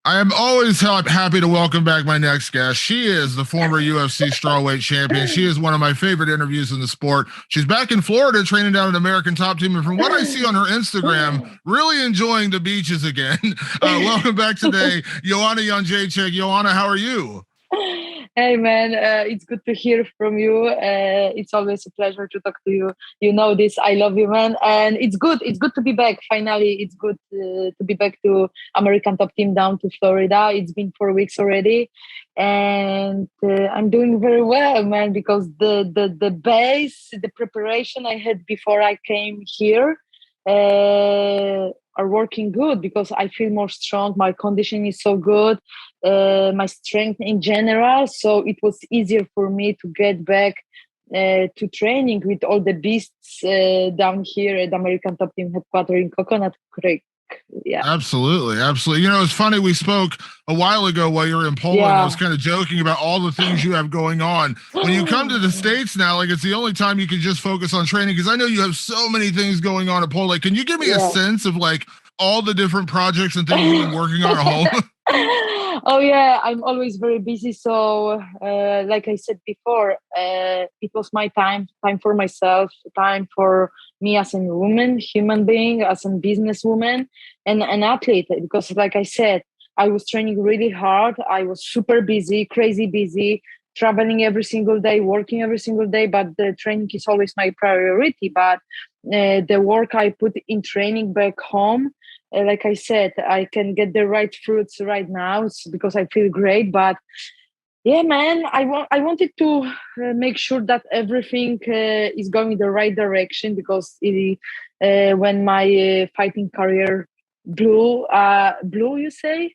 I am always happy to welcome back my next guest. She is the former UFC strawweight champion. She is one of my favorite interviews in the sport. She's back in Florida training down at American Top Team. And from what I see on her Instagram, really enjoying the beaches again. Welcome back today, Joanna Jedrzejczyk. Joanna, how are you? Hey man, it's good to hear from you. It's always a pleasure to talk to you. You know this. I love you, man, and it's good. It's good to be back. Finally, it's good to be back to American Top Team down to Florida. It's been 4 weeks already, and I'm doing very well, man. Because the base, the preparation I had before I came here. Are working good because I feel more strong. My condition is so good, my strength in general. So it was easier for me to get back to training with all the beasts down here at American Top Team headquarters in Coconut Creek. Yeah. Absolutely. You know, it's funny, we spoke a while ago while you were in Poland. I was kind of joking about all the things you have going on. When you come to the States now, like, it's the only time you can just focus on training, because I know you have so many things going on at Poland. Can you give me a sense of like all the different projects and things you've been working on at home? Oh yeah, I'm always very busy. So like I said before, it was my time for myself, time for me as a woman, human being, as a businesswoman and an athlete. Because like I said, I was training really hard. I was super busy, crazy busy, traveling every single day, working every single day. But the training is always my priority. But the work I put in training back home, like I said, I can get the right fruits right now because I feel great. But yeah, man, I wanted to make sure that everything is going in the right direction, because when my fighting career blew, you say?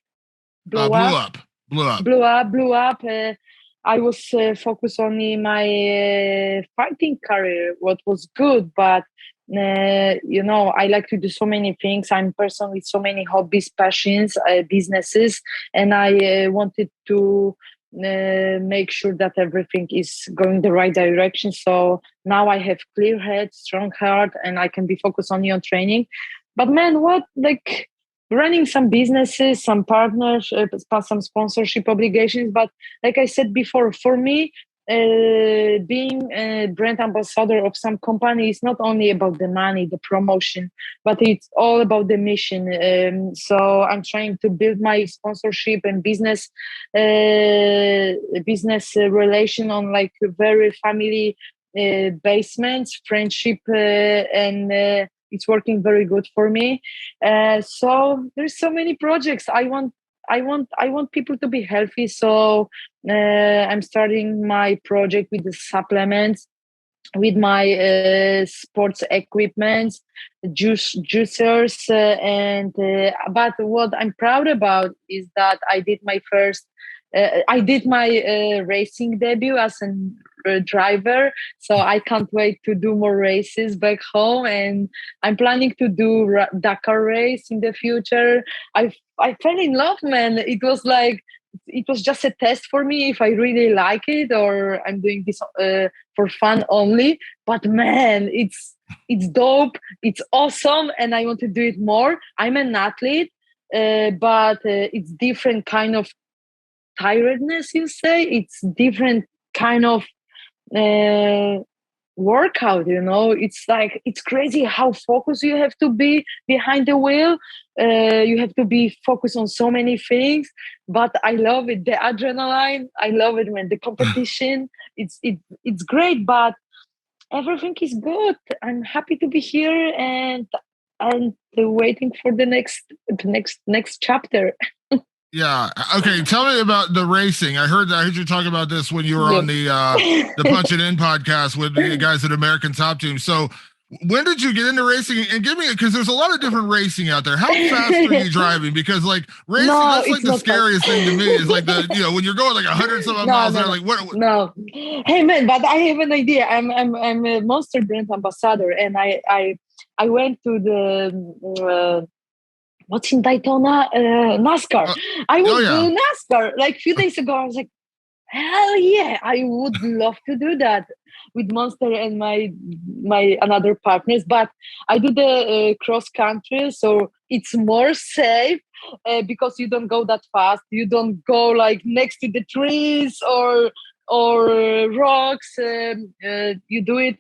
Blew up. I was focused on my fighting career, what was good, but I like to do so many things. I'm a person with so many hobbies, passions, businesses, and I wanted to make sure that everything is going the right direction. So now I have clear head, strong heart, and I can be focused only on training. But man, running some businesses, some partners, some sponsorship obligations. But like I said before, for me, being a brand ambassador of some company is not only about the money, the promotion, but it's all about the mission. So I'm trying to build my sponsorship and business relation on like very family basements, friendship, and it's working very good for me. So there's so many projects. I want people to be healthy. So I'm starting my project with the supplements, with my sports equipment, juicers, but what I'm proud about is that I did my racing debut as a driver, so I can't wait to do more races back home, and I'm planning to do Dakar race in the future. I fell in love, man. It was just a test for me if I really like it or I'm doing this for fun only. But man, it's dope. It's awesome, and I want to do it more. I'm an athlete, but it's different kind of tiredness. You say it's different kind of workout. It's crazy how focused you have to be behind the wheel. You have to be focused on so many things, but I love it. The adrenaline, I love it, man. The competition, it's great, but everything is good. I'm happy to be here, and waiting for the next chapter. Yeah. Okay. Tell me about the racing. I heard you talk about this when you were on the Punch It In podcast with the guys at American Top Team. So when did you get into racing? And give me, because there's a lot of different racing out there. How fast are you driving? Because like racing, that's like the scariest thing to me. Is like when you're going like 100 some miles an hour. Like what? No. Hey man, but I have an idea. I'm a Monster brand ambassador, and I went to the what's in Daytona? NASCAR. I would do NASCAR. Like a few days ago, I was like, hell yeah, I would love to do that with Monster and my another partners. But I do the cross country, so it's more safe. because you don't go that fast. You don't go like next to the trees or rocks. You do it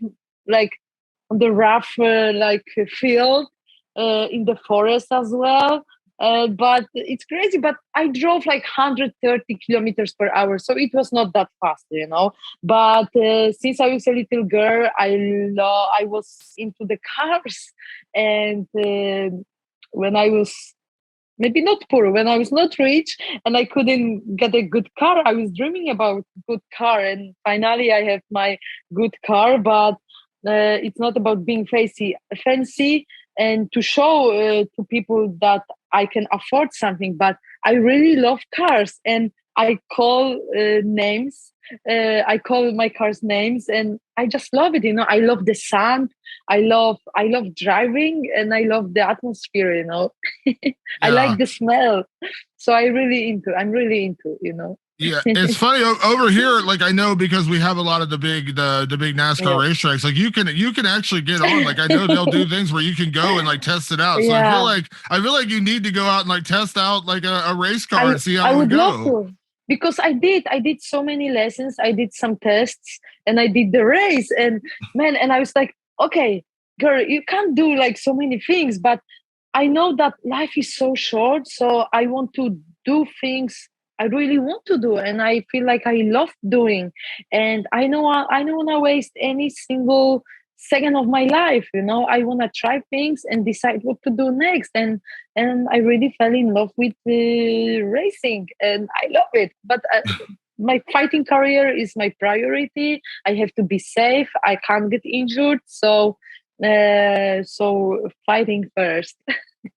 like on the rough field in the forest as well. But it's crazy. But I drove like 130 kilometers per hour, so it was not that fast, you know. But since I was a little girl, I was into the cars, and when I was maybe not poor, when I was not rich, and I couldn't get a good car, I was dreaming about good car, and finally I have my good car. But it's not about being fancy, and to show to people that I can afford something, but I really love cars, and I call names. I call my cars names, and I just love it. You know, I love the sun. I love driving, and I love the atmosphere. You know, I Yeah. like the smell. So I'm really into. You know. Yeah, it's funny over here. Like I know because we have a lot of the big NASCAR Yeah. racetracks. Like you can actually get on. Like I know they'll do things where you can go and like test it out. So Yeah. I feel like you need to go out and like test out like a race car and see how I it would would love go. to, because I did so many lessons, I did some tests, and I did the race, and man, and I was like, okay, girl, you can't do like so many things, but I know that life is so short, so I want to do things I really want to do, and I feel like I love doing, and I don't want to waste any single second of my life. You know, I want to try things and decide what to do next, and I really fell in love with racing, and I love it. But my fighting career is my priority. I have to be safe. I can't get injured, so fighting first.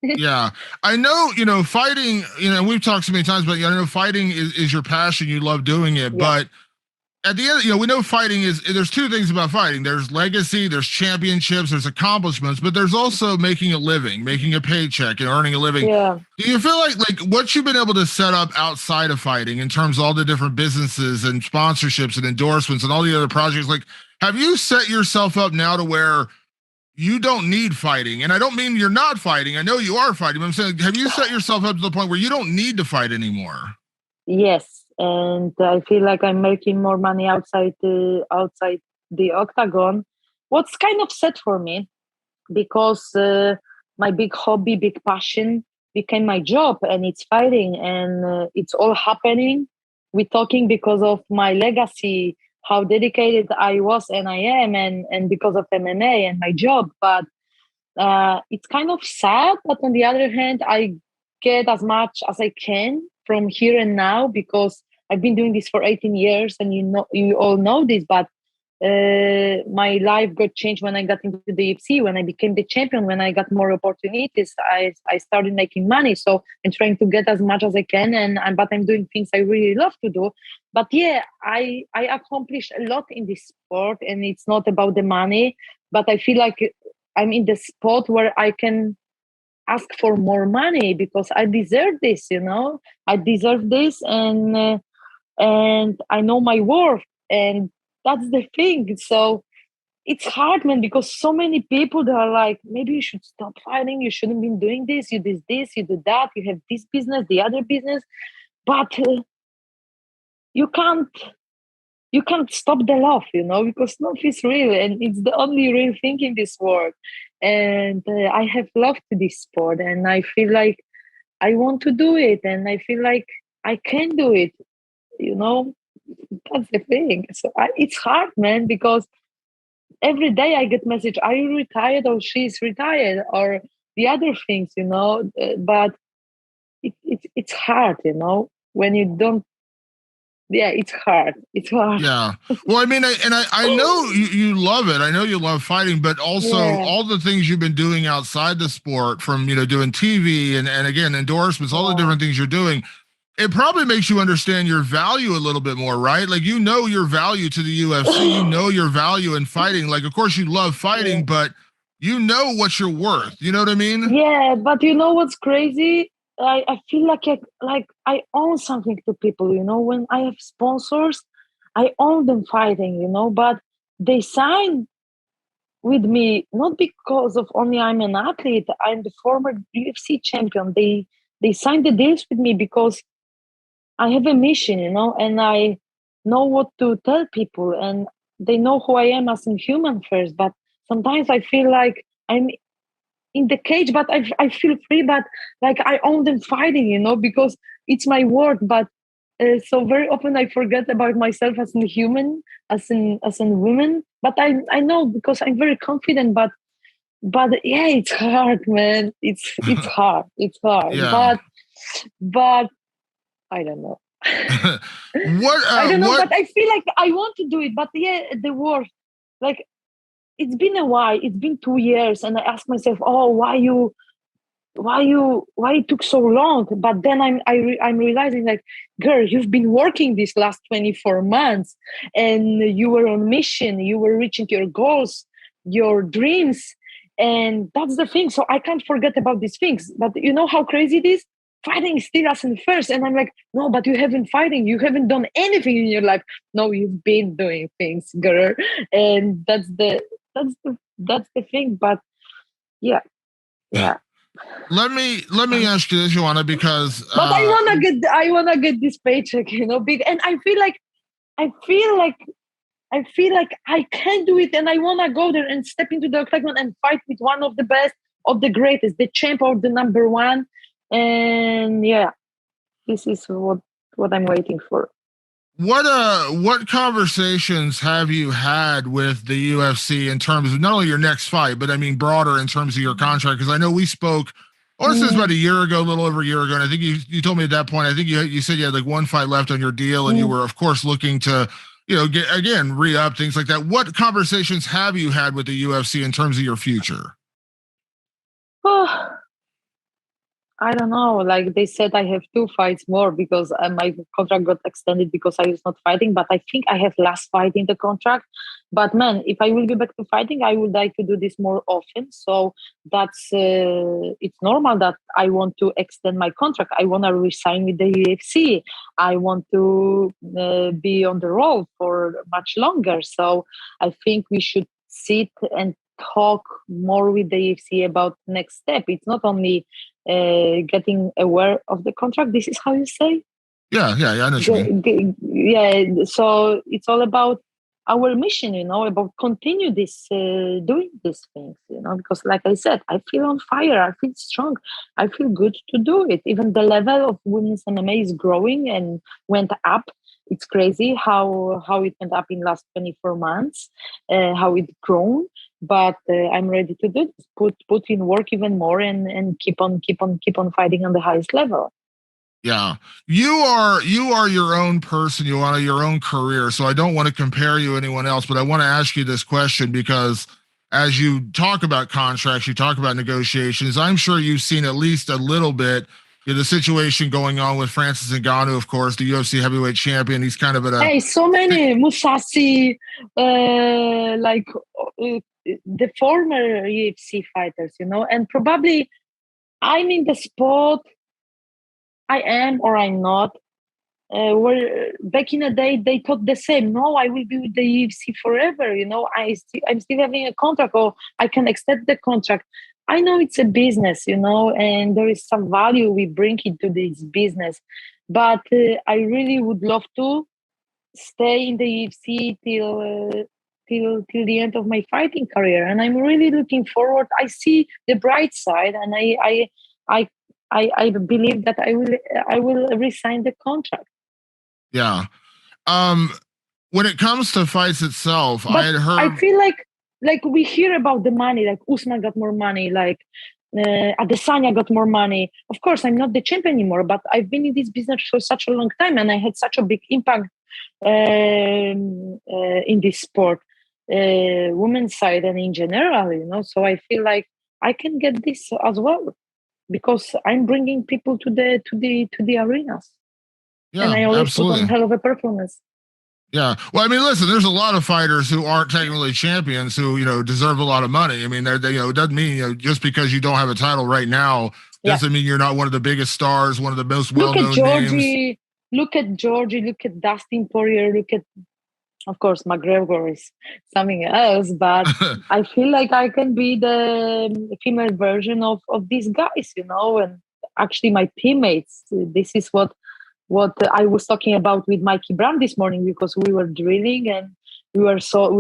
Yeah, I know. You know, fighting. You know, we've talked so many times, but I know fighting is your passion. You love doing it, Yeah, but at the end, you know, we know fighting is there's two things about fighting. There's legacy, there's championships, there's accomplishments, but there's also making a living, making a paycheck and earning a living. yeah. Do you feel like what you've been able to set up outside of fighting in terms of all the different businesses and sponsorships and endorsements and all the other projects, like have you set yourself up now to where you don't need fighting? And I don't mean you're not fighting. I know you are fighting, but I'm saying have you set yourself up to the point where you don't need to fight anymore? Yes, and I feel like I'm making more money outside the octagon. What's kind of sad for me, because my big hobby, big passion became my job, and it's fighting, and it's all happening. We're talking because of my legacy, how dedicated I was and I am, and because of MMA and my job. But it's kind of sad. But on the other hand, I get as much as I can from here and now, because I've been doing this for 18 years, and you all know this. But my life got changed when I got into the UFC, when I became the champion, when I got more opportunities. I started making money, so I'm trying to get as much as I can, but I'm doing things I really love to do. But yeah, I accomplished a lot in this sport, and it's not about the money, but I feel like I'm in the spot where I can ask for more money, because I deserve this. You know, I deserve this, and I know my worth, and that's the thing. So it's hard, man, because so many people that are like, maybe you should stop fighting. You shouldn't be doing this. You did this. You did that. You have this business, the other business, but you can't. You can't stop the love, you know, because love is real, and it's the only real thing in this world. And I have loved this sport, and I feel like I want to do it, and I feel like I can do it. You know, that's the thing. So it's hard, man, because every day I get message, are you retired, or she's retired, or the other things, you know. But it's hard, you know, when you don't. Yeah, it's hard. It's hard. Yeah. Well, I mean, I know you love it. I know you love fighting, but also Yeah, all the things you've been doing outside the sport, from, you know, doing TV and again, endorsements, all the yeah, different things you're doing, it probably makes you understand your value a little bit more, right? Like, you know, your value to the UFC, you know, your value in fighting. Like, of course, you love yeah. fighting, but you know what you're worth. You know what I mean? Yeah, but you know what's crazy? I feel like I own something to people, you know, when I have sponsors, I own them fighting, you know, but they sign with me not because of only I'm an athlete, I'm the former UFC champion. they signed the deals with me because I have a mission, and I know what to tell people, and they know who I am as a human first. But sometimes I feel like I'm in the cage, but I feel free, but like I own them fighting, because it's my work. But so very often I forget about myself as a human, as a woman. But I know because I'm very confident. But yeah, it's hard, man. It's hard. It's hard. Yeah. But I don't know. I don't know, what but I feel like I want to do it. But yeah, the worst. Like it's been a while. It's been 2 years, and I ask myself, "Oh, why it took so long?" But then I'm realizing, like, girl, you've been working these last 24 months, and you were on mission. You were reaching your goals, your dreams, and that's the thing. So I can't forget about these things. But you know how crazy it is. Fighting still as in first, and I'm like, no, but you haven't fighting. You haven't done anything in your life. No, you've been doing things, girl, and that's the thing. But yeah, yeah. let me ask you this, Joanna, because But I wanna get this paycheck, big, and I feel like I can do it, and I wanna go there and step into the octagon and fight with one of the best, of the greatest, the champ or the number one, and yeah, this is what I'm waiting for. what conversations have you had with the UFC in terms of not only your next fight, but I mean broader in terms of your contract? Because I know we spoke. Oh, this is about a year ago, a little over a year ago, and I think you told me at that point. I think you said you had like one fight left on your deal, and you were, of course, looking to get again re-up things like that. What conversations have you had with the UFC in terms of your future? Oh, I don't know. Like they said, I have 2 fights more because my contract got extended because I was not fighting. But I think I have last fight in the contract. But man, if I will be back to fighting, I would like to do this more often. So that's it's normal that I want to extend my contract. I want to resign with the UFC. I want to be on the road for much longer. So I think we should sit and talk more with the UFC about next step. It's not only getting aware of the contract. This is how you say? Yeah, I know what you mean. Yeah, so it's all about our mission, about continue this, doing these things, because like I said, I feel on fire, I feel strong, I feel good to do it. Even the level of women's MMA is growing and went up. It's crazy how it went up in last 24 months, how it grown. But I'm ready to do this, put in work even more, and keep on fighting on the highest level. Yeah, you are your own person. You want your own career. So I don't want to compare you to anyone else, but I want to ask you this question because as you talk about contracts, you talk about negotiations. I'm sure you've seen at least a little bit the situation going on with Francis Ngannou, of course, the UFC heavyweight champion. He's kind of at a so many Musashi, like the former UFC fighters, and probably I'm in the spot. I am or I'm not. Where back in the day they thought the same. No, I will be with the UFC forever. I'm still having a contract, or I can extend the contract. I know it's a business, and there is some value we bring into this business. But I really would love to stay in the UFC till the end of my fighting career, and I'm really looking forward. I see the bright side, and I believe that I will resign the contract. Yeah. When it comes to fights itself, But I had heard. I feel like we hear about the money, like Usman got more money, like Adesanya got more money. Of course, I'm not the champion anymore, but I've been in this business for such a long time, and I had such a big impact in this sport, women's side and in general. So I feel like I can get this as well because I'm bringing people to the arenas, and Yeah, I always absolutely. put on hell of a performance. Yeah. Well, I mean, listen, there's a lot of fighters who aren't technically champions who, deserve a lot of money. I mean, it doesn't mean, just because you don't have a title right now doesn't mean you're not one of the biggest stars, one of the most well-known names. Look at Georgie, look at Dustin Poirier, look at, of course, McGregor is something else, but I feel like I can be the female version of these guys, and actually my teammates. This is what I was talking about with Mikey Brown this morning, because we were drilling and we are so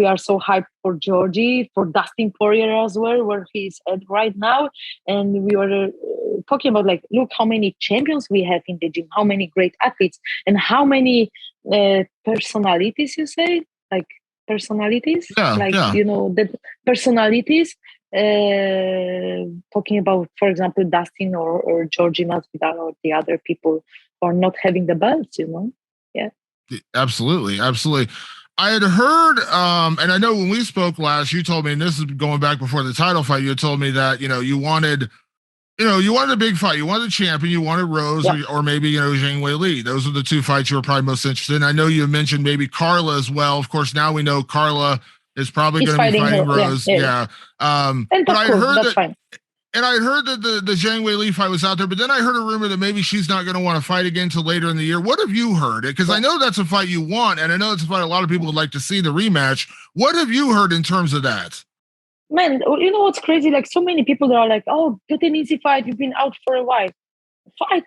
hyped for Georgie, for Dustin Poirier as well, where he's at right now. And we were talking about, like, look how many champions we have in the gym, how many great athletes, and how many personalities, you say, like personalities, the personalities. Talking about, for example, Dustin or Georgie Masvidal or the other people who are not having the belts, Yeah. Absolutely. I had heard, and I know when we spoke last, you told me, and this is going back before the title fight, you told me that, you wanted a big fight. You wanted a champion. You wanted Rose, or maybe, Zhang Weili. Those are the two fights you were probably most interested in. I know you mentioned maybe Carla as well. Of course, now we know Carla is probably going to be fighting Rose. Yeah. And but I heard that, fine. And I heard that the Zhang Weili fight was out there, but then I heard a rumor that maybe she's not going to want to fight again until later in the year. What have you heard? Because I know that's a fight you want, and I know it's a fight a lot of people would like to see, the rematch. What have you heard in terms of that? Man, you know what's crazy? Like, so many people that are like, oh, get an easy fight. You've been out for a while. Fight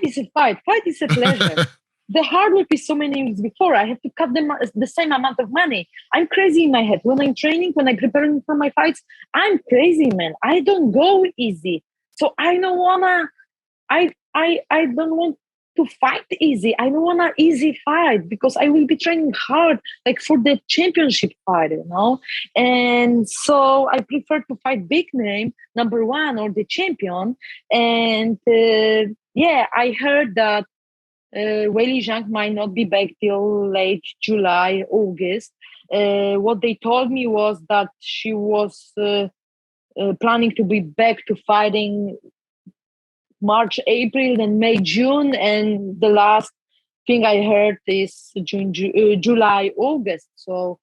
is a fight. Fight is a pleasure. The hard work is so many weeks before. I have to cut them the same amount of money. I'm crazy in my head. When I'm training, when I'm preparing for my fights, I'm crazy, man. I don't go easy. So I don't want to fight easy. I don't want an easy fight, because I will be training hard, like for the championship fight, And so I prefer to fight big name, number one, or the champion. And I heard that Weili Zhang might not be back till late July, August. What they told me was that she was planning to be back to fighting March, April, then May, June, and the last thing I heard is July, August. So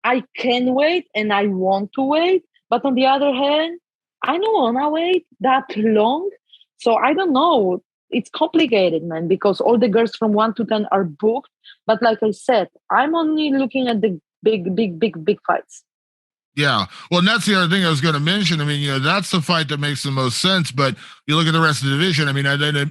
I can wait and I want to wait, but on the other hand, I don't want to wait that long. So I don't know. It's complicated, man, because all the girls from 1 to 10 are booked. But like I said, I'm only looking at the big fights. Yeah. Well, and that's the other thing I was going to mention. I mean, that's the fight that makes the most sense. But you look at the rest of the division. I mean,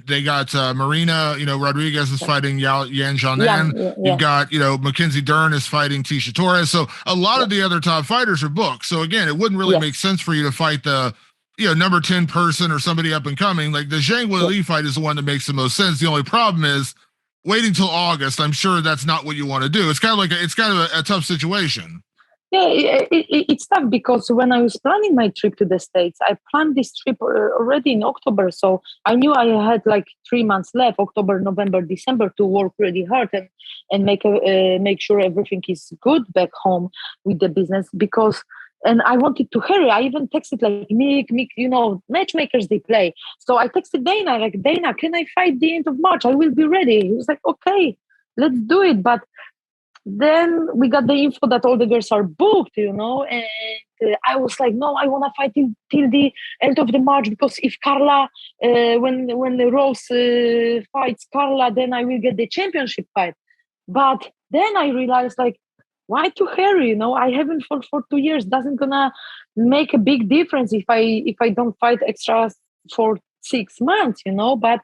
they got Marina, Rodriguez is fighting Yan Xiaonan. Yeah. You've got, Mackenzie Dern is fighting Tisha Torres. So a lot of the other top fighters are booked. So again, it wouldn't really make sense for you to fight the number 10 person or somebody up and coming. Like the Zhang Weili fight is the one that makes the most sense. The only problem is waiting till August. I'm sure that's not what you want to do. It's kind of a tough situation. Yeah, it's tough, because when I was planning my trip to the States, I planned this trip already in October. So I knew I had like 3 months left, October, November, December, to work really hard and make sure everything is good back home with the business, and I wanted to hurry. I even texted like Mick, matchmakers, they play. So I texted Dana, like, Dana, can I fight the end of March? I will be ready. He was like, okay, let's do it. But then we got the info that all the girls are booked, and I was like, no, I want to fight till the end of the March, because if Carla, when the Rose fights Carla, then I will get the championship fight. But then I realized, like, why to hurry? I haven't fought for 2 years. Doesn't gonna make a big difference if I don't fight extra for 6 months, But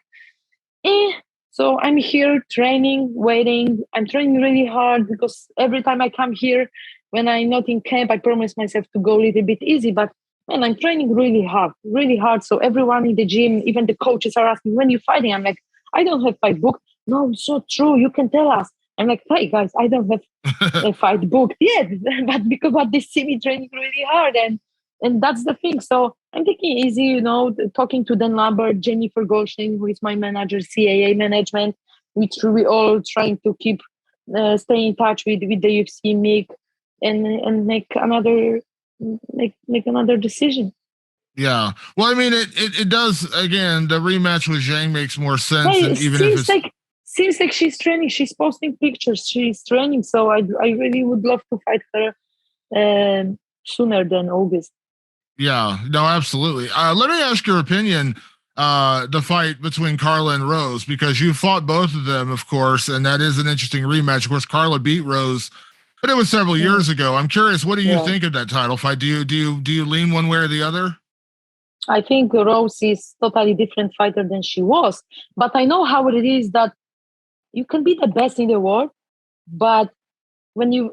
so I'm here training, waiting. I'm training really hard, because every time I come here, when I'm not in camp, I promise myself to go a little bit easy. But man, I'm training really hard. So everyone in the gym, even the coaches, are asking, when you're fighting? I'm like, I don't have fight booked. No, it's not true. You can tell us. I'm like, hey guys, I don't have a fight booked yet, but because they see me training really hard, and that's the thing. So I'm taking it easy, talking to Dan Lambert, Jennifer Goldstein, who is my manager, CAA management, which we all trying to keep stay in touch with the UFC, Mick, and make another decision. Yeah. Well, I mean, it does. Again, the rematch with Zhang makes more sense, Hey, and even if it's seems like she's training. She's posting pictures. She's training. So I really would love to fight her sooner than August. Yeah, no, absolutely. Let me ask your opinion, the fight between Carla and Rose, because you fought both of them, of course, and that is an interesting rematch. Of course, Carla beat Rose, but it was several years ago. I'm curious, what do you think of that title fight? Do you lean one way or the other? I think Rose is totally different fighter than she was. But I know how it is that you can be the best in the world, but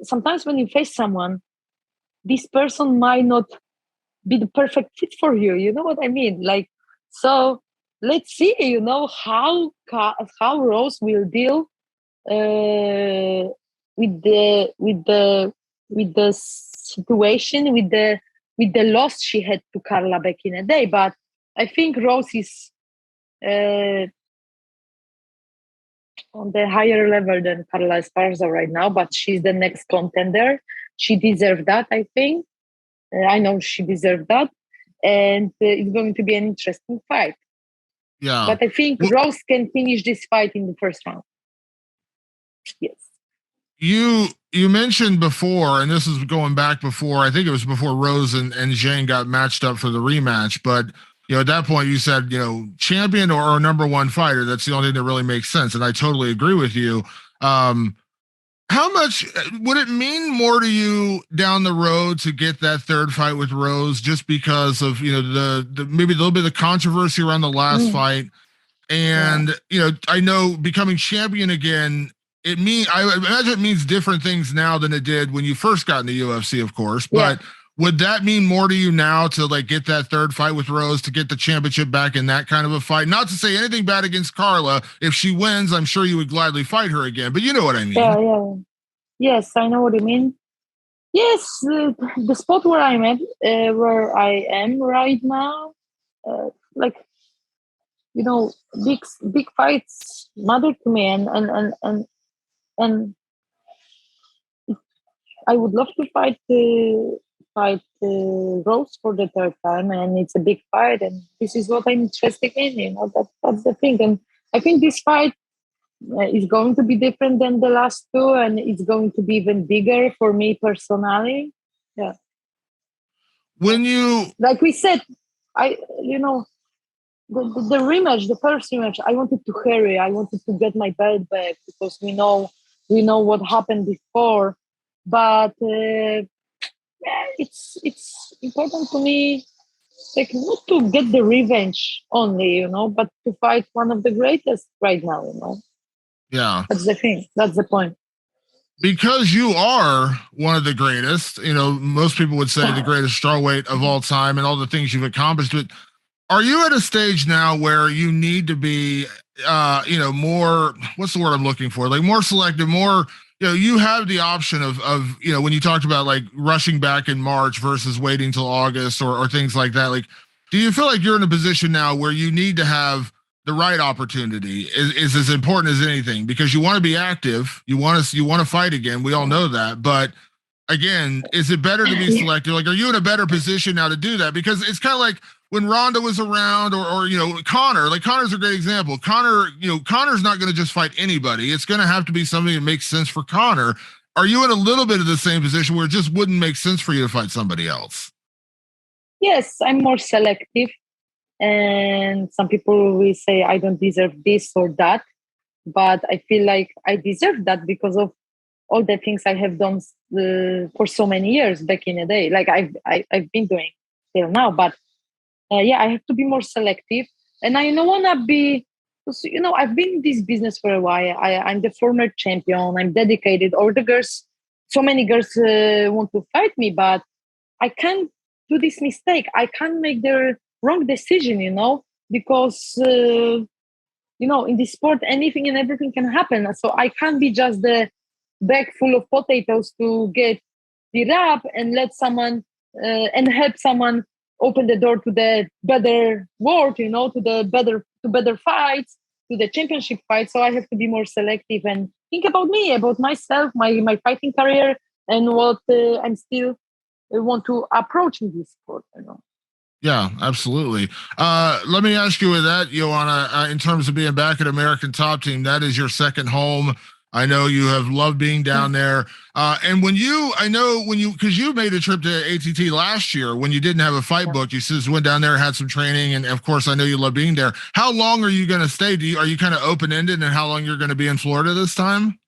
sometimes when you face someone, this person might not be the perfect fit for you. You know what I mean? Like, so let's see, how Rose will deal with the situation, with the loss she had to Carla back in the day. But I think Rose is uh, on the higher level than Carla Esparza right now, but she's the next contender. She deserved that, I think. I know she deserved that. And it's going to be an interesting fight. Yeah. But I think Rose can finish this fight in the first round. Yes. You mentioned before, and this is going back before, I think it was before Rose and Zhang got matched up for the rematch, but at that point you said, champion or number one fighter, that's the only thing that really makes sense. And I totally agree with you. How much would it mean more to you down the road to get that third fight with Rose, just because of the maybe a little bit of controversy around the last fight, and I know becoming champion again, I imagine it means different things now than it did when you first got in the UFC, of course, but would that mean more to you now to like get that third fight with Rose, to get the championship back in that kind of a fight? Not to say anything bad against Carla. If she wins, I'm sure you would gladly fight her again, but you know what I mean. Yeah. Yes, I know what you mean. Yes, the spot where I'm at, where I am right now, like, big fights matter to me, and I would love to fight Rose for the third time, and it's a big fight, and this is what I'm interested in. That's the thing, and I think this fight is going to be different than the last two, and it's going to be even bigger for me personally. Yeah. When you, like we said, the rematch, the first rematch, I wanted to hurry. I wanted to get my belt back because we know what happened before. But it's important to me, like, not to get the revenge only, but to fight one of the greatest right now. Yeah. That's the thing. That's the point. Because you are one of the greatest, most people would say the greatest strawweight of all time and all the things you've accomplished. But are you at a stage now where you need to be, more, what's the word I'm looking for? Like more selective, more, you have the option of, when you talked about like rushing back in March versus waiting till August or things like that. Like, do you feel like you're in a position now where you need to have the right opportunity is as important as anything, because you want to be active, you want to fight again. We all know that, but again, is it better to be selective? Like, are you in a better position now to do that? Because it's kind of like when Ronda was around, or Conor. Like, Conor's a great example. Conor's not going to just fight anybody. It's going to have to be something that makes sense for Conor. Are you in a little bit of the same position where it just wouldn't make sense for you to fight somebody else? Yes, I'm more selective. And some people will say I don't deserve this or that, but I feel like I deserve that because of all the things I have done for so many years back in the day. Like I've been doing till now, but I have to be more selective, and I don't wanna be. I've been in this business for a while. I'm the former champion. I'm dedicated. All the girls, so many girls want to fight me, but I can't do this mistake. I can't make the wrong decision, because in this sport, anything and everything can happen. So I can't be just the bag full of potatoes to get beat up and let someone and help someone open the door to the better world, to better fights, to the championship fight. So I have to be more selective and think about me, about myself, my fighting career, and what I'm still want to approach in this sport. Yeah, absolutely. Let me ask you with that, Joanna, in terms of being back at American Top Team, that is your second home. I know you have loved being down there. And because you made a trip to ATT last year when you didn't have a fight book, you just went down there, had some training. And of course, I know you love being there. How long are you going to stay? Are you kind of open-ended and how long you're going to be in Florida this time?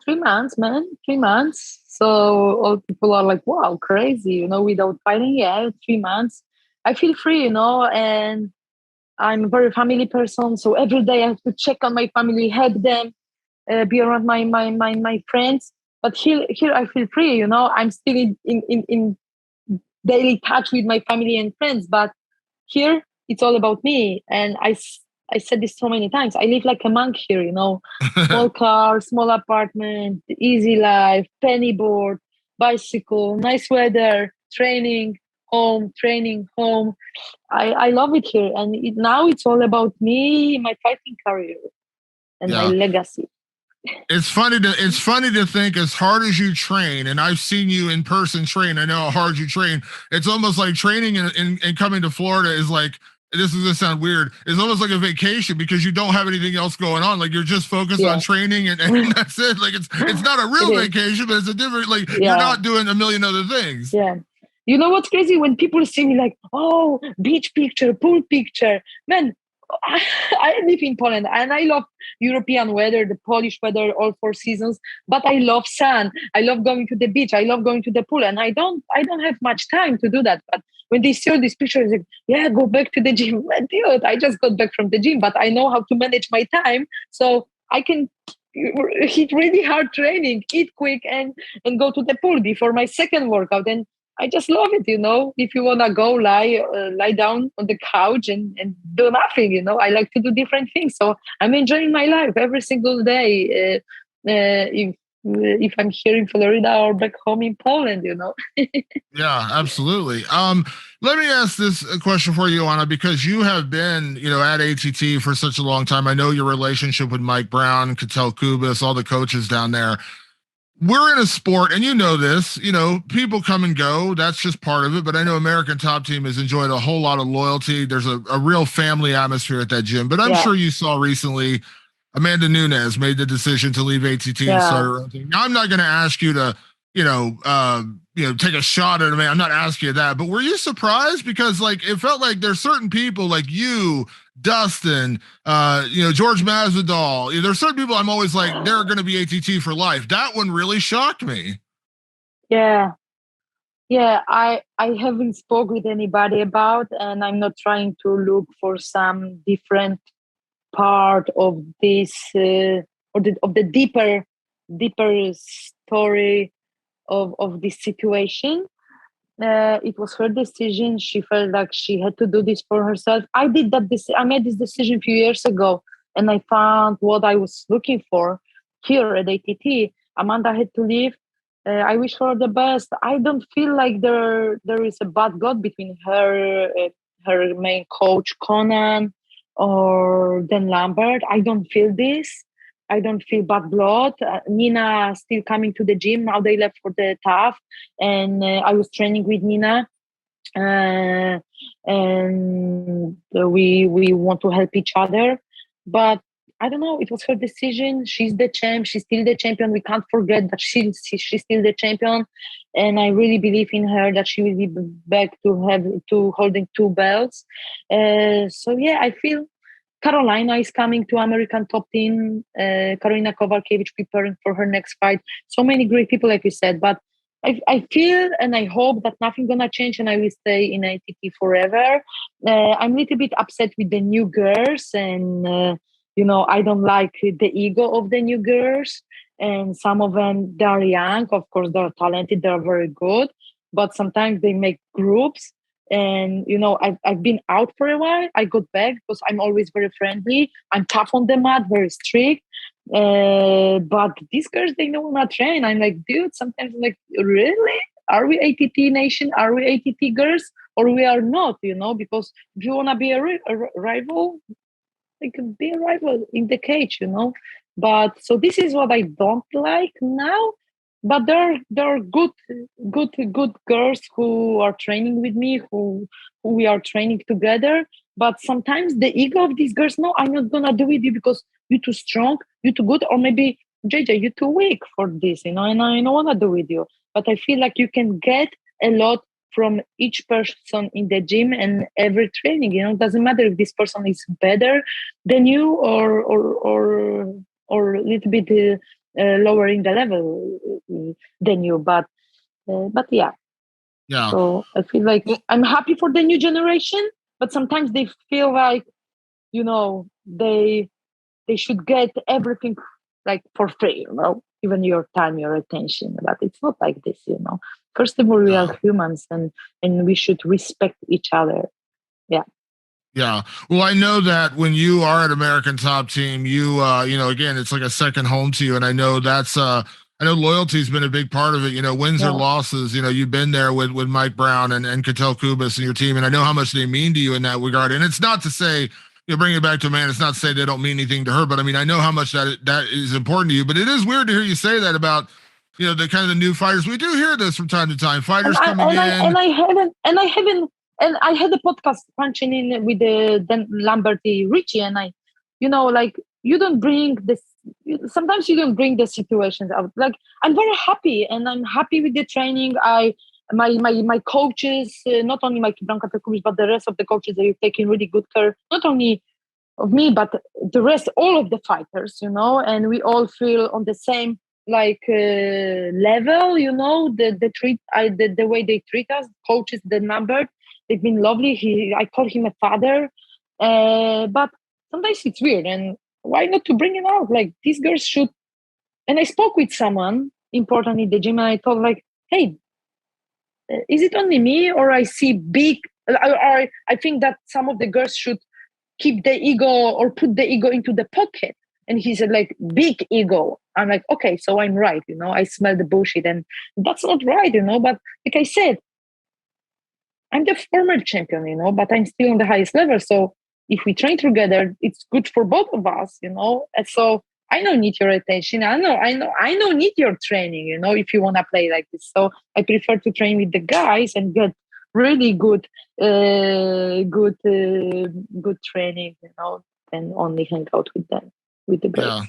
3 months, man, 3 months. So all people are like, wow, crazy, without fighting. Yeah, 3 months. I feel free, and I'm a very family person. So every day I have to check on my family, help them, be around my friends. But here I feel free, I'm still in daily touch with my family and friends, but here it's all about me. And I said this so many times. I live like a monk here, small car, small apartment, easy life, penny board, bicycle, nice weather, training home. I love it here. And now it's all about me, my fighting career and my Yeah. legacy. It's funny to think as hard as you train, and I've seen you in person train. I know how hard you train. It's almost like training and coming to Florida is like, this is gonna sound weird. It's almost like a vacation because you don't have anything else going on. Like you're just focused on training and that's it. Like it's not a real vacation, but it's a different, like you're not doing a million other things. Yeah. You know what's crazy? When people see me like, oh, beach picture, pool picture. Man, I live in Poland and I love European weather, the Polish weather, all 4 seasons. But I love sun. I love going to the beach. I love going to the pool, and I don't have much time to do that. But when they see all these pictures, like, yeah, go back to the gym. Dude, I just got back from the gym, but I know how to manage my time, so I can hit really hard training, eat quick, and go to the pool before my second workout. And I just love it, If you wanna go lie down on the couch and do nothing, I like to do different things. So I'm enjoying my life every single day. If I'm here in Florida or back home in Poland, Yeah, absolutely. Let me ask this question for you, Joanna, because you have been, at ATT for such a long time. I know your relationship with Mike Brown, Cattell Kubis, all the coaches down there. We're in a sport, and this, people come and go. That's just part of it. But I know American Top Team has enjoyed a whole lot of loyalty. There's a real family atmosphere at that gym. But I'm sure you saw recently Amanda Nunes made the decision to leave ATT and start her own thing. Now, I'm not going to ask you to, take a shot at me. I'm not asking you that. But were you surprised? Because it felt like there's certain people like you, Dustin, George Masvidal. There's certain people I'm always like, they're going to be ATT for life. That one really shocked me. Yeah. I haven't spoke with anybody about, and I'm not trying to look for some different part of this of the deeper story of this situation. It was her decision. She felt like she had to do this for herself. I made this decision a few years ago, and I found what I was looking for here at ATT. Amanda had to leave. I wish her the best. I don't feel like there is a bad blood between her main coach Conan or Dan Lambert. I don't feel this. I don't feel bad blood. Nina still coming to the gym. Now they left for the TAF, and I was training with Nina. And we want to help each other. But I don't know. It was her decision. She's the champ. She's still the champion. We can't forget that she's still the champion. And I really believe in her that she will be back to holding 2 belts. So yeah, I feel Carolina is coming to American Top Team. Karolina Kowalkiewicz preparing for her next fight. So many great people, like you said. But I feel and I hope that nothing gonna change, and I will stay in ATT forever. I'm a little bit upset with the new girls, and I don't like the ego of the new girls. And some of them, they are young. Of course, they're talented. They're very good. But sometimes they make groups. And, I've been out for a while. I got back because I'm always very friendly. I'm tough on the mat, very strict. But these girls, they know I'm not trained. I'm like, dude, sometimes I'm like, really? Are we ATT nation? Are we ATT girls? Or we are not, because if you want to be a rival, they can be a rival in the cage, But so this is what I don't like now. But there are good girls who are training with me, who we are training together. But sometimes the ego of these girls, no, I'm not gonna do with you because you're too strong, you're too good, or maybe JJ, you're too weak for this, and I don't wanna do with you. But I feel like you can get a lot from each person in the gym and every training. It doesn't matter if this person is better than you or a little bit lower in the level than you. But yeah. Yeah. So I feel like I'm happy for the new generation, but sometimes they feel like, they should get everything like for free, even your time, your attention. But it's not like this. First of all, we are humans, and we should respect each other. Yeah. Yeah. Well, I know that when you are at American Top Team, again, it's like a second home to you. And I know loyalty's been a big part of it. Wins or losses, you've been there with Mike Brown and Cattell Kubas and your team. And I know how much they mean to you in that regard. And it's not to say, bring it back to Amanda, it's not to say they don't mean anything to her, but I mean, I know how much that is important to you. But it is weird to hear you say that about, the kind of the new fighters. We do hear this from time to time. Fighters coming in. And I had a podcast punching in with Dan Lamberty Richie, and you don't bring this. Sometimes you don't bring the situations out. Like, I'm very happy, and I'm happy with the training. My coaches, not only my Branka Pekulic, but the rest of the coaches, they're taking really good care, not only of me, but the rest, all of the fighters, and we all feel on the same level, the way they treat us, coaches, the number. They've been lovely. I call him a father, but sometimes it's weird. And why not to bring it out? Like, these girls should. And I spoke with someone important in the gym, and I told hey, is it only me, or I see big? I think that some of the girls should keep the ego or put the ego into the pocket. And he said, big ego. I'm like, okay, so I'm right. I smell the bullshit, and that's not right. But like I said, I'm the former champion, but I'm still on the highest level. So if we train together, it's good for both of us, And so I don't need your attention. I don't need your training, if you want to play like this. So I prefer to train with the guys and get really good training, than only hang out with them, with the girls. Yeah.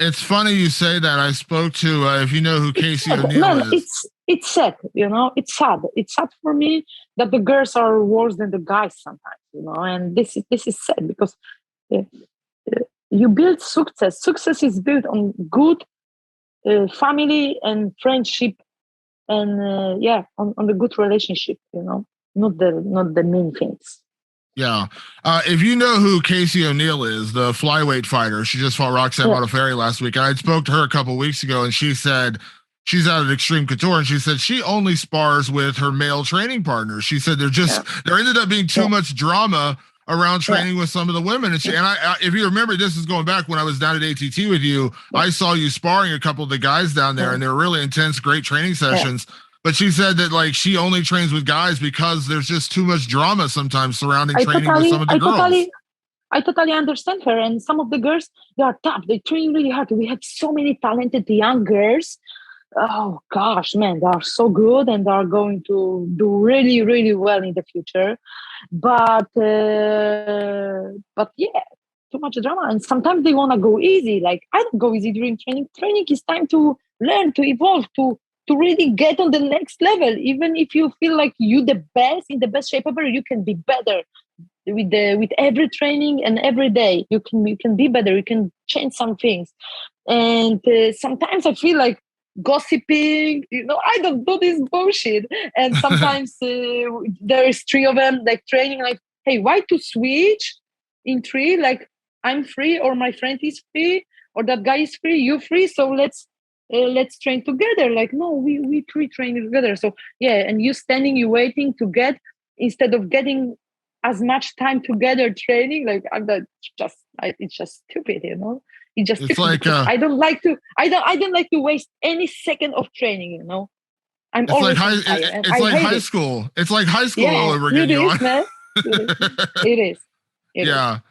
It's funny you say that. I spoke to, if you know who Casey O'Neill is. It's sad, it's sad. It's sad for me that the girls are worse than the guys sometimes, and this is sad because you build success. Success is built on good family and friendship, and on the good relationship, not the mean things. Yeah. If you know who Casey O'Neill is, the flyweight fighter, she just fought Roxanne Modafferi last week. And I spoke to her a couple of weeks ago, and she said she's out at Extreme Couture, and she said she only spars with her male training partners. She said there ended up being too much drama around training with some of the women. And if you remember, this is going back when I was down at ATT with you. I saw you sparring a couple of the guys down there, and they were really intense, great training sessions. But she said that she only trains with guys because there's just too much drama sometimes surrounding training with some of the girls. I totally understand her. And some of the girls, they are tough. They train really hard. We have so many talented young girls. Oh gosh, man, they are so good, and they are going to do really, really well in the future. But yeah, too much drama. And sometimes they want to go easy. Like, I don't go easy during training. Training is time to learn, to evolve, to really get on the next level. Even if you feel like you the best, in the best shape ever, you can be better with every training and every day. You can be better. You can change some things. And sometimes I feel like gossiping, I don't do this bullshit. And sometimes there is three of them training, hey, why to switch in three? I'm free, or my friend is free, or that guy is free, you free, so let's train together. No, we three train together. So and you standing, you waiting to get, instead of getting as much time together training. It's just stupid, It's just stupid. I don't like to waste any second of training, I'm it's always it's like high school. It's like high school all over again. It is, man. It is.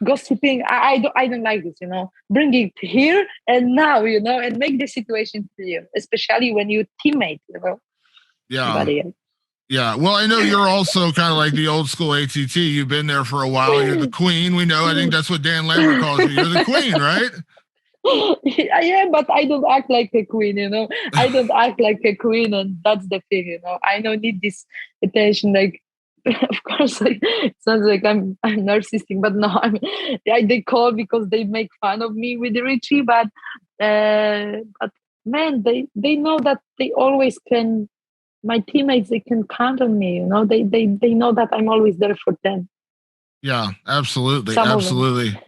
Gossiping, I don't like this, Bring it here and now, and make the situation clear, especially when you teammate, Yeah, well, I know you're also kind of like the old school ATT. You've been there for a while. You're the queen. We know. I think that's what Dan Lambert calls you. You're the queen, right? Yeah, but I don't act like a queen, I don't act like a queen, and that's the thing, I don't need this attention. Of course, it sounds like I'm narcissistic, but no, they call because they make fun of me with Richie, but man, they know that they always can my teammates, they can count on me. They know that I'm always there for them. Yeah, absolutely, Some absolutely.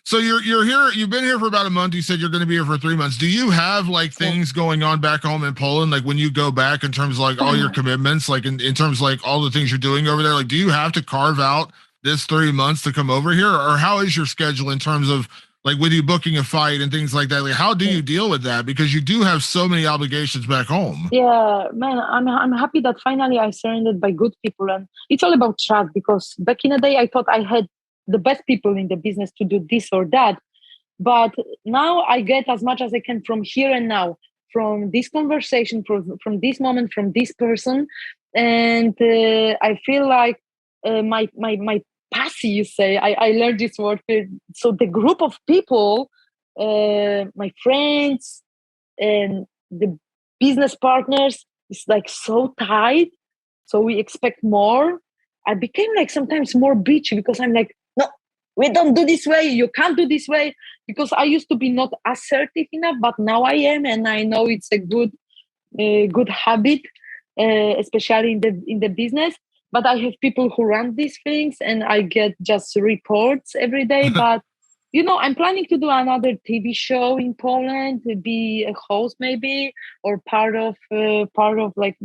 So you're here. You've been here for about a month. You said you're going to be here for 3 months. Do you have like things going on back home in Poland? Like when you go back, in terms of like all your commitments, like in terms of like all the things you're doing over there. Like, do you have to carve out this 3 months to come over here, or how is your schedule in terms of like with you booking a fight and things like that? Like, how do you deal with that? Because you do have so many obligations back home. Yeah, man, I'm happy that finally I surrendered by good people, and it's all about trust. Because back in the day, I thought I had the best people in the business to do this or that, but now I get as much as I can from here and now, from this conversation, from this moment, from this person, and I feel like my passy, you say, I learned this word. So the group of people, my friends and the business partners, is like so tight. So we expect more. I became like sometimes more bitchy because I'm like, no, we don't do this way. You can't do this way. Because I used to be not assertive enough, but now I am, and I know it's a good habit, especially in the business. But I have people who run these things, and I get just reports every day. But I'm planning to do another TV show in Poland, to be a host maybe, or part of like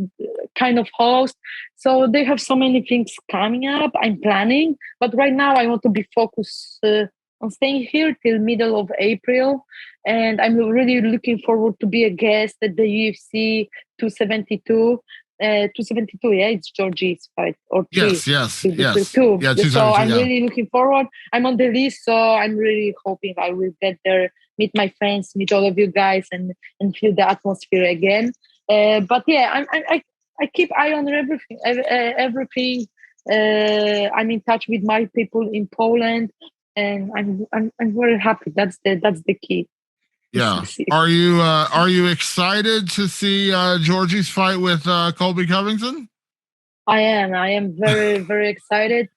kind of host. So they have so many things coming up. I'm planning, but right now I want to be focused on staying here till middle of April, and I'm really looking forward to be a guest at the UFC 272. 272, yeah, it's Georgie's fight, or three. Yes. Two. Yeah, So 272. I'm really looking forward. I'm on the list, so I'm really hoping I will get there, meet my friends, meet all of you guys, and feel the atmosphere again. But yeah, I keep eye on everything. Everything. I'm in touch with my people in Poland, and I'm very happy. That's the key. Yeah. Are you excited to see Georgie's fight with Colby Covington? I am very, very excited.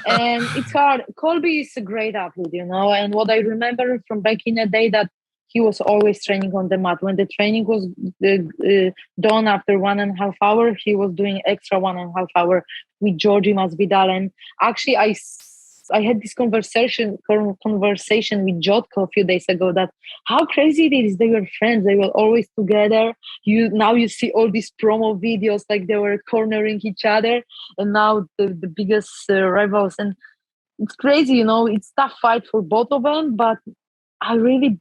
And it's hard. Colby is a great athlete, and what I remember from back in the day, that he was always training on the mat. When the training was done after 1.5 hours, he was doing extra 1.5 hours with Georgie Masvidal. And actually, I had this conversation with Jotko a few days ago, that how crazy it is. They were friends. They were always together. Now you see all these promo videos, like they were cornering each other, and now the biggest rivals. And it's crazy, it's tough fight for both of them. But I really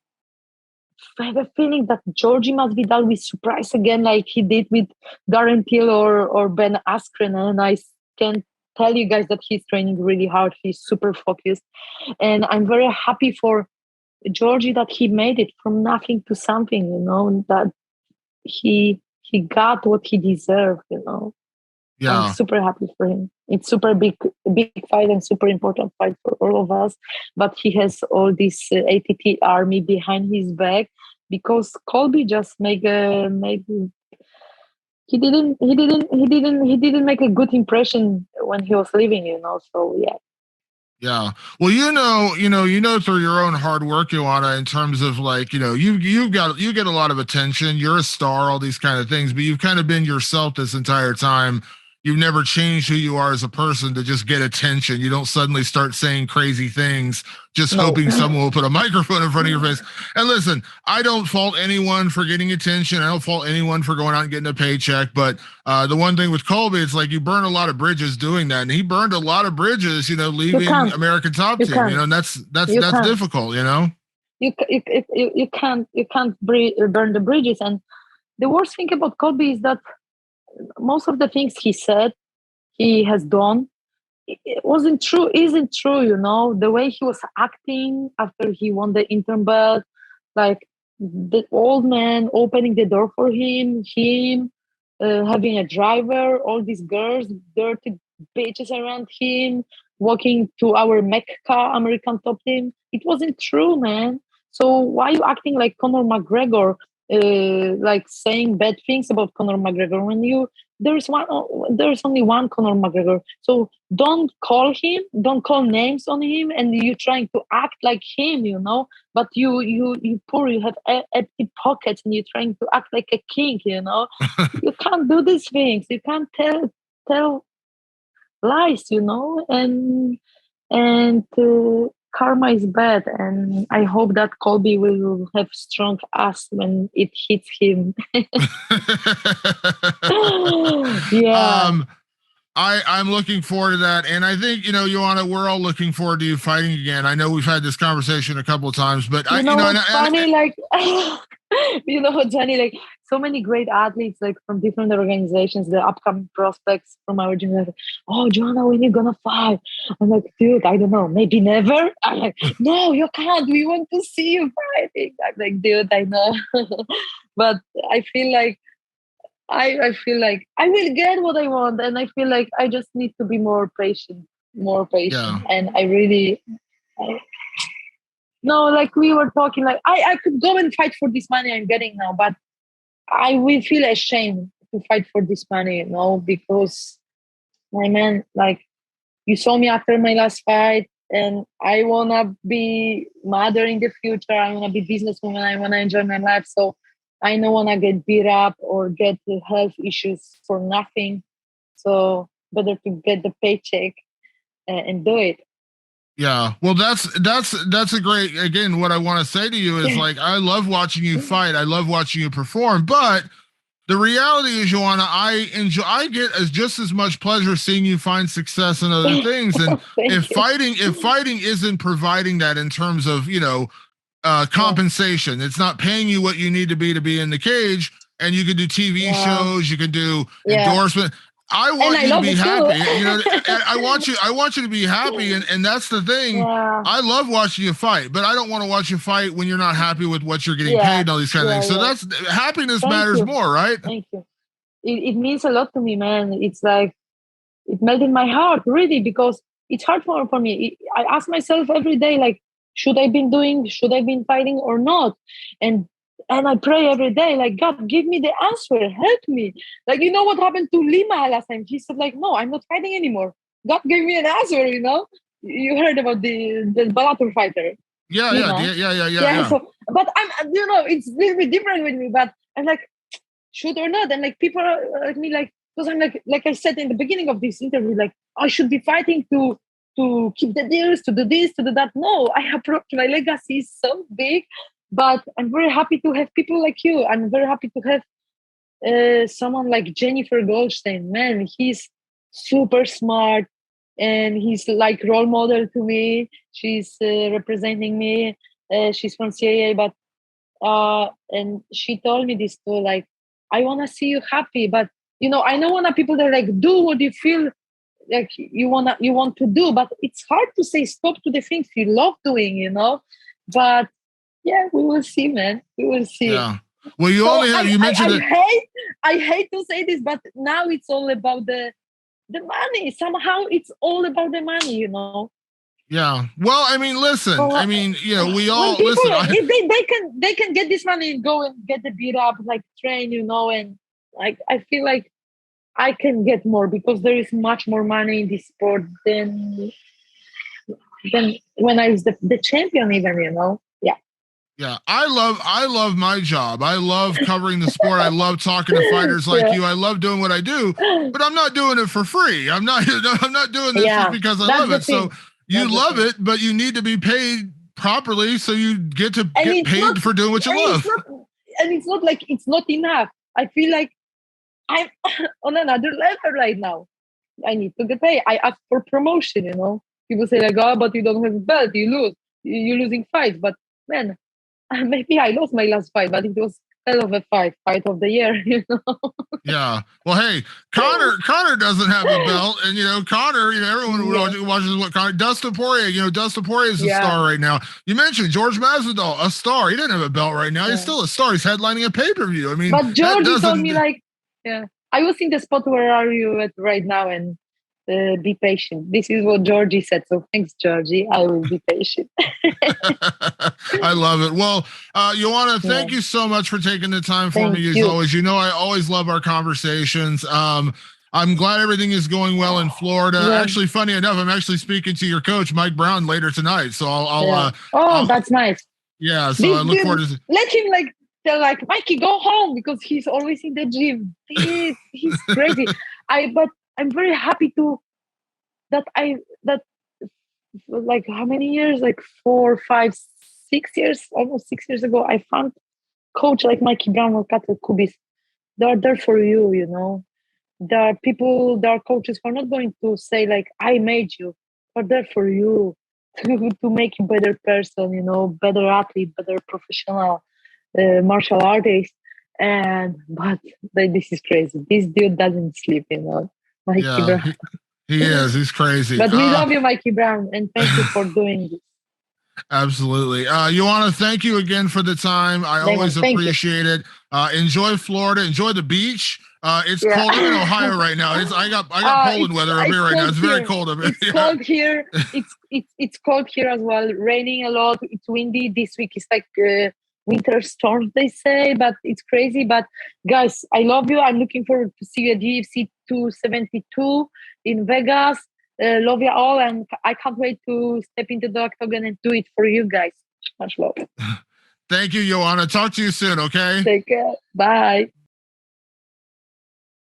have a feeling that Georgie Masvidal will surprise again, like he did with Darren Till or Ben Askren. And I can tell you guys that he's training really hard. He's super focused, and I'm very happy for Georgie that he made it from nothing to something. That he got what he deserved. Yeah. I'm super happy for him. It's super big fight and super important fight for all of us. But he has all this ATT army behind his back, because Colby just he didn't make a good impression when he was leaving. So yeah. Yeah. Well, you know through your own hard work, Joanna, in terms of like, you get a lot of attention. You're a star, all these kind of things, but you've kind of been yourself this entire time. You've never changed who you are as a person to just get attention. You don't suddenly start saying crazy things just hoping someone will put a microphone in front of your face. And listen, I don't fault anyone for getting attention. I don't fault anyone for going out and getting a paycheck. But the one thing with Colby, it's like you burn a lot of bridges doing that. And he burned a lot of bridges, leaving American Top Team, and that's difficult, You can't burn the bridges. And the worst thing about Colby is that most of the things he said, he has done, it isn't true. The way he was acting after he won the interim belt, like the old man opening the door for him, having a driver, all these girls, dirty bitches around him, walking to our Mecca American Top Team. It wasn't true, man. So why are you acting like Conor McGregor, like saying bad things about Conor McGregor, when you there's only one Conor McGregor. So don't call names on him, and you trying to act like him, but you poor, you have empty pockets, and you're trying to act like a king, you can't do these things, you can't tell lies, and karma is bad, and I hope that Colby will have strong ass when it hits him. Yeah. I'm looking forward to that. And I think, Joanna, we're all looking forward to you fighting again. I know we've had this conversation a couple of times, but funny, like, Johnny, like so many great athletes, like from different organizations, the upcoming prospects from our gym, like, oh, Joanna, when you gonna fight? I'm like, dude, I don't know, maybe never. I'm like, no, you can't. We want to see you fighting. I'm like, dude, I know. But I feel like I feel like I will get what I want, and I feel like I just need to be more patient. Yeah. And no, like we were talking, like I could go and fight for this money I'm getting now, but I will feel ashamed to fight for this money, because my man, like, you saw me after my last fight, and I wanna be mother in the future. I wanna be businesswoman. I wanna enjoy my life. So I don't wanna get beat up or get health issues for nothing. So better to get the paycheck and do it. Yeah. Well, that's a great, again, what I want to say to you is like, I love watching you fight. I love watching you perform, but the reality is, Joanna, I get just as much pleasure seeing you find success in other things. And if fighting isn't providing that in terms of, compensation, it's not paying you what you need to be in the cage, and you can do TV shows, you can do endorsement. I want you to be happy. I want you to be happy. And that's the thing. Yeah. I love watching you fight, but I don't want to watch you fight when you're not happy with what you're getting paid and all these kind of things. So that's happiness matters more, right? Thank you. It means a lot to me, man. It's like, it melted my heart, really, because it's hard for me. I ask myself every day, like, should I been fighting or not? And I pray every day, like, God, give me the answer, help me. Like, what happened to Lima last time? He said, like, no, I'm not fighting anymore. God gave me an answer, You heard about the Bellator fighter. Yeah. So, but I'm, it's a little bit different with me, but I'm like, should or not? And like, people are like me, like, because I'm like I said in the beginning of this interview, like, I should be fighting to keep the deals, to do this, to do that. No, I approach, my legacy is so big, but I'm very happy to have people like you. I'm very happy to have someone like Jennifer Goldstein. Man, he's super smart, and he's like role model to me. She's representing me. She's from CIA, but and she told me this too, like, I want to see you happy, but I don't want people that like do what you feel like you want to do, but it's hard to say stop to the things you love doing, but yeah, we will see, man. We will see. Yeah. Well, you mentioned I hate to say this, but now it's all about the money. Somehow it's all about the money, Yeah. Well, I mean, listen. We all people, listen. If they can get this money and go and get the beat up, like train, and like I feel like I can get more because there is much more money in this sport than when I was the champion, even, Yeah. Yeah, I love my job. I love covering the sport. I love talking to fighters like you. I love doing what I do, but I'm not doing it for free. I'm not doing this just because I love it. So you love it, but you need to be paid properly so you get to get paid for doing what you love. And it's not like it's not enough. I feel like I'm on another level right now. I need to get paid. I ask for promotion, People say like, oh, but you don't have a belt, you lose. You're losing fights. But man, maybe I lost my last fight, but it was hell of a fight of the year, Yeah. Well, hey, Connor doesn't have a belt, and Connor, everyone watches what Connor. Dustin Poirier, Dustin Poirier is a star right now. You mentioned George Masvidal, a star. He didn't have a belt right now. He's still a star. He's headlining a pay-per-view. I mean, but George told me like, I was in the spot where are you at right now, and be patient. This is what Georgie said. So thanks, Georgie. I will be patient. I love it. Well, Joanna, thank you so much for taking the time for me as always. You know, I always love our conversations. I'm glad everything is going well in Florida. Yeah. Actually, funny enough, I'm actually speaking to your coach, Mike Brown, later tonight. So I'll that's nice. Yeah. So I look forward to let him tell Mikey, go home, because he's always in the gym. He's crazy. But I'm very happy that how many years? 4, 5, 6 years, almost 6 years ago, I found coach like Mikey Brown or Katel Kubis. They are there for you, you know. There are people, there are coaches who are not going to say I made you, but they're for you to make you a better person, you know, better athlete, better professional martial artist. But this is crazy. This dude doesn't sleep, you know. Mikey Brown. He is. He's crazy. But we love you, Mikey Brown, and thank you for doing this. Absolutely. Joanna, thank you again for the time. I always appreciate it. Enjoy Florida. Enjoy the beach. It's cold. I'm in Ohio right now. I got Poland weather up here right now. It's very cold up here. It's cold here. It's cold here as well. Raining a lot. It's windy. This week is winter storms, they say, but it's crazy. But guys, I love you. I'm looking forward to see you at UFC 272 in Vegas. Love you all, and I can't wait to step into the octagon and do it for you guys. Much love. Thank you, Joanna. Talk to you soon, okay? Take care. Bye.